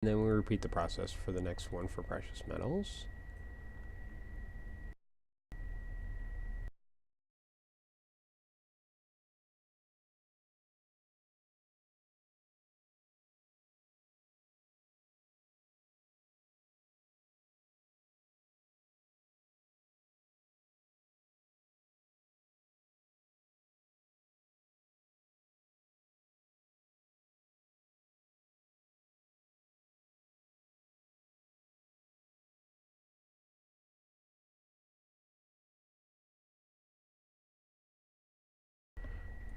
And then we repeat the process for the next one for precious metals.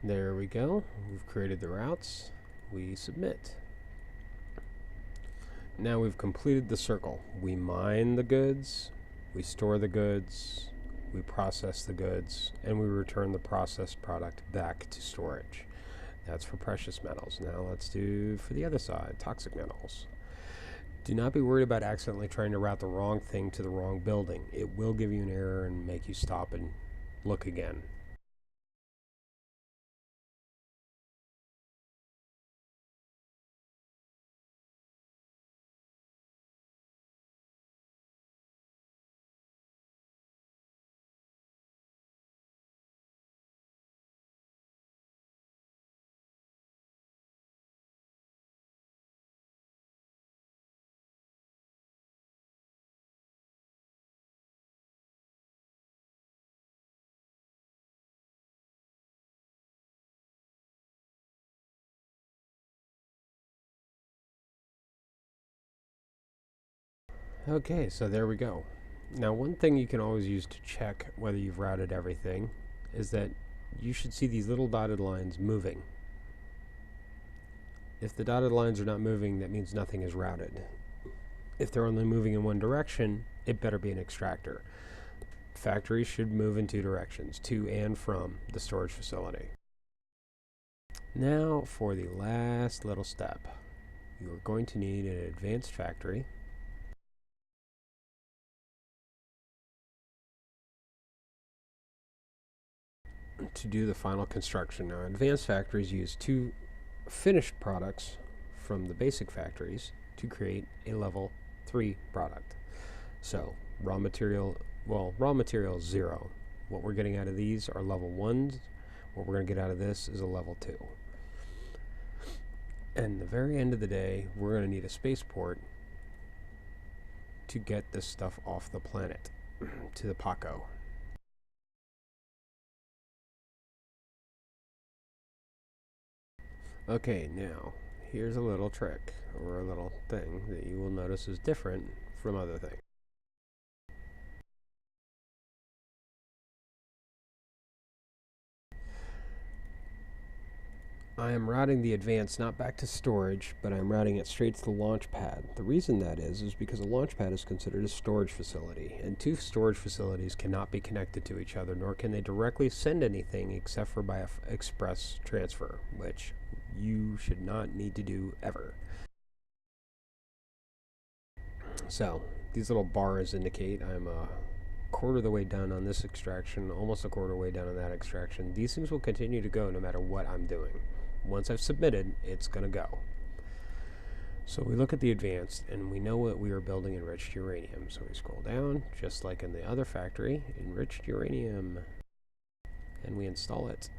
There we go. We've created the routes. We submit. Now we've completed the circle. We mine the goods, we store the goods, we process the goods, and we return the processed product back to storage. That's for precious metals. Now let's do for the other side, toxic metals. Do not be worried about accidentally trying to route the wrong thing to the wrong building. It will give you an error and make you stop and look again. Okay, so there we go. Now, one thing you can always use to check whether you've routed everything is that you should see these little dotted lines moving. If the dotted lines are not moving, that means nothing is routed. If they're only moving in one direction, it better be an extractor. Factories should move in two directions, to and from the storage facility. Now, for the last little step, you are going to need an advanced factory. To do the final construction. Now, advanced factories use two finished products from the basic factories to create a level 3 product. So, raw material 0. What we're getting out of these are level 1s. What we're going to get out of this is a level 2. And the very end of the day, we're going to need a spaceport to get this stuff off the planet to the Paco. Okay, now, here's a little trick, or a little thing that you will notice is different from other things. I am routing the advance not back to storage, but I'm routing it straight to the launch pad. The reason that is because a launch pad is considered a storage facility, and two storage facilities cannot be connected to each other, nor can they directly send anything except for by express transfer, which you should not need to do ever. So, these little bars indicate I'm a quarter of the way done on this extraction, almost a quarter way done on that extraction. These things will continue to go no matter what I'm doing. Once I've submitted, it's going to go. So we look at the advanced, and we know what we are building enriched uranium. So we scroll down, just like in the other factory, enriched uranium, and we install it.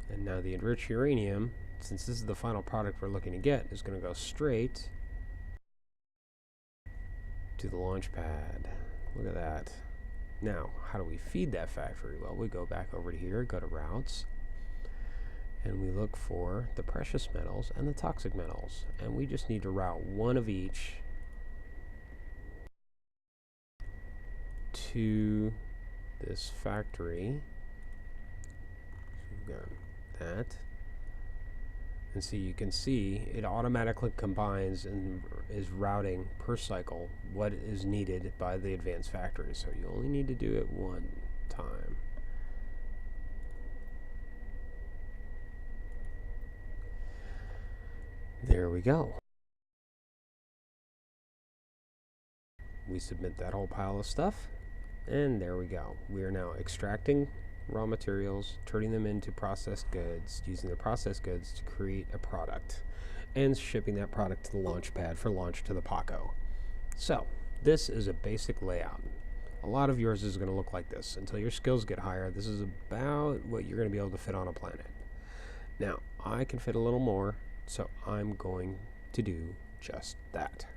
And now the enriched uranium, since this is the final product we're looking to get, is going to go straight to the launch pad. Look at that. Now, how do we feed that factory? Well, we go back over to here, go to routes, and we look for the precious metals and the toxic metals. And we just need to route one of each to this factory. So we've got that. And see, you can see it automatically combines and is routing per cycle what is needed by the advanced factory. So you only need to do it one time. There we go. We submit that whole pile of stuff, and there we go. We are now extracting raw materials, turning them into processed goods, using the processed goods to create a product, and shipping that product to the launch pad for launch to the Paco. So, this is a basic layout. A lot of yours is going to look like this. Until your skills get higher, this is about what you're going to be able to fit on a planet. Now, I can fit a little more, so I'm going to do just that.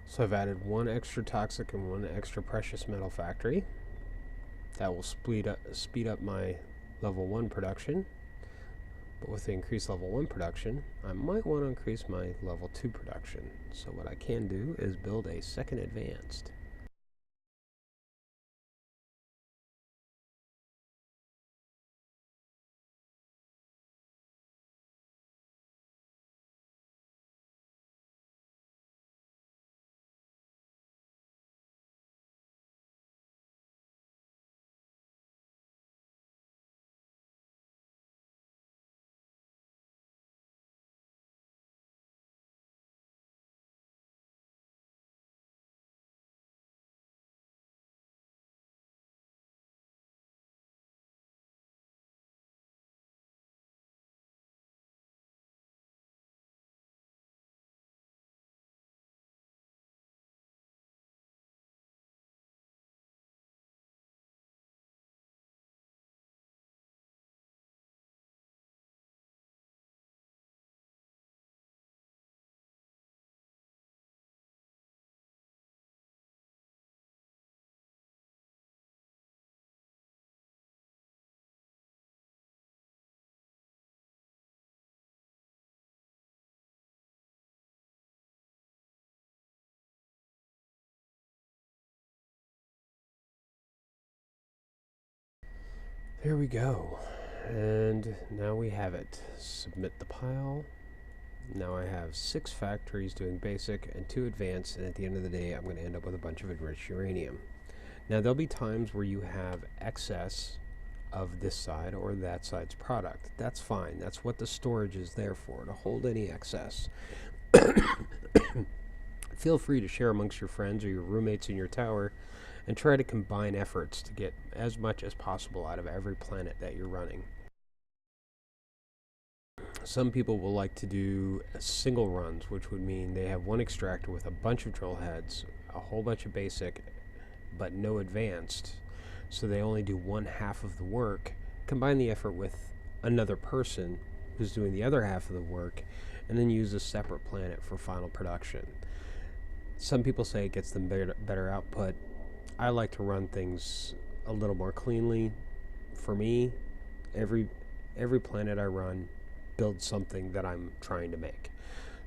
So I've added one extra toxic and one extra precious metal factory. That will speed up my level 1 production. But with the increased level 1 production, I might want to increase my level 2 production. So what I can do is build a second advanced. There we go. And now we have it. Submit the pile. Now I have 6 factories doing basic and 2 advanced, and at the end of the day I'm going to end up with a bunch of enriched uranium. Now there'll be times where you have excess of this side or that side's product. That's fine. That's what the storage is there for, to hold any excess. Feel free to share amongst your friends or your roommates in your tower and try to combine efforts to get as much as possible out of every planet that you're running. Some people will like to do single runs, which would mean they have one extractor with a bunch of drill heads, a whole bunch of basic, but no advanced. So they only do one half of the work, combine the effort with another person who's doing the other half of the work, and then use a separate planet for final production. Some people say it gets them better output. I like to run things a little more cleanly. For me, every planet I run builds something that I'm trying to make.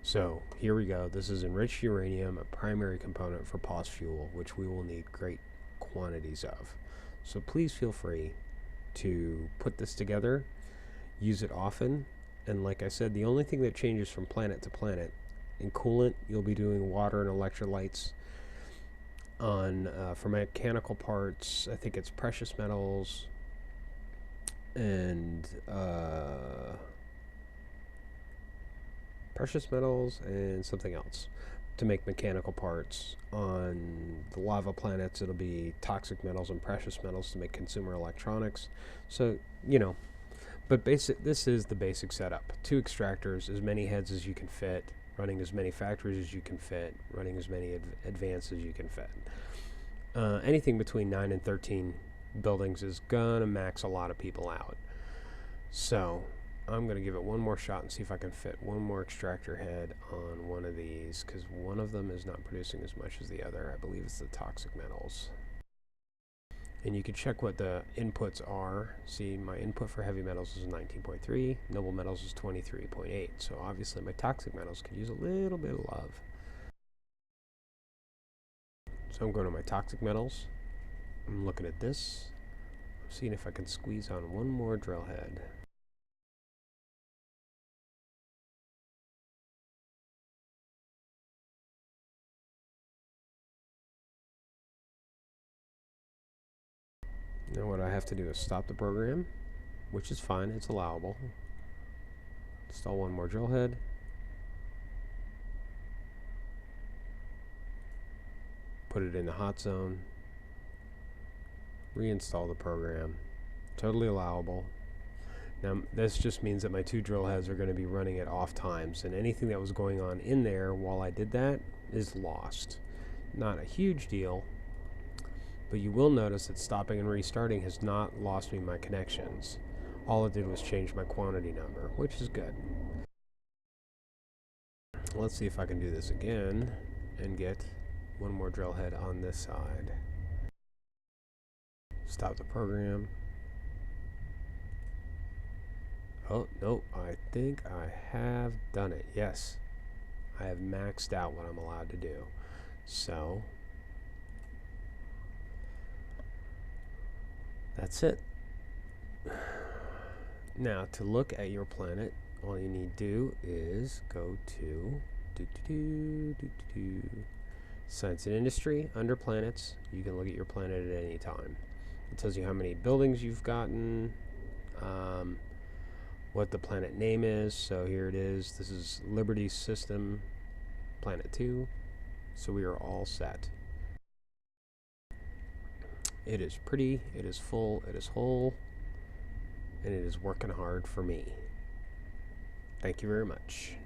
So here we go. This is enriched uranium, a primary component for POS fuel, which we will need great quantities of. So please feel free to put this together. use it often. And like I said, the only thing that changes from planet to planet, in coolant, you'll be doing water and electrolytes. On for mechanical parts, I think it's precious metals and something else to make mechanical parts. On the lava planets, it'll be toxic metals and precious metals to make consumer electronics. So, you know, but this is the basic setup. 2 extractors, as many heads as you can fit, running as many factories as you can fit, running as many advanced as you can fit. Anything between 9 and 13 buildings is gonna max a lot of people out. So I'm gonna give it one more shot and see if I can fit one more extractor head on one of these, because one of them is not producing as much as the other. I believe it's the toxic metals. And you can check what the inputs are. See, my input for heavy metals is 19.3, noble metals is 23.8. So obviously my toxic metals could use a little bit of love. So I'm going to my toxic metals. I'm looking at this. I'm seeing if I can squeeze on one more drill head. Now what I have to do is stop the program, which is fine, it's allowable. Install one more drill head. Put it in the hot zone. Reinstall the program. Totally allowable. Now this just means that my 2 drill heads are going to be running at off times, and anything that was going on in there while I did that is lost. Not a huge deal, but you will notice that stopping and restarting has not lost me my connections. All it did was change my quantity number, which is good. Let's see if I can do this again and get one more drill head on this side. Stop the program. Oh, no, I think I have done it. Yes, I have maxed out what I'm allowed to do. So that's it. Now, to look at your planet, all you need to do is go to Science and Industry, under Planets. You can look at your planet at any time. It tells you how many buildings you've gotten, what the planet name is. So here it is. This is Liberty System, Planet 2. So we are all set. It is pretty, it is full, it is whole, and it is working hard for me. Thank you very much.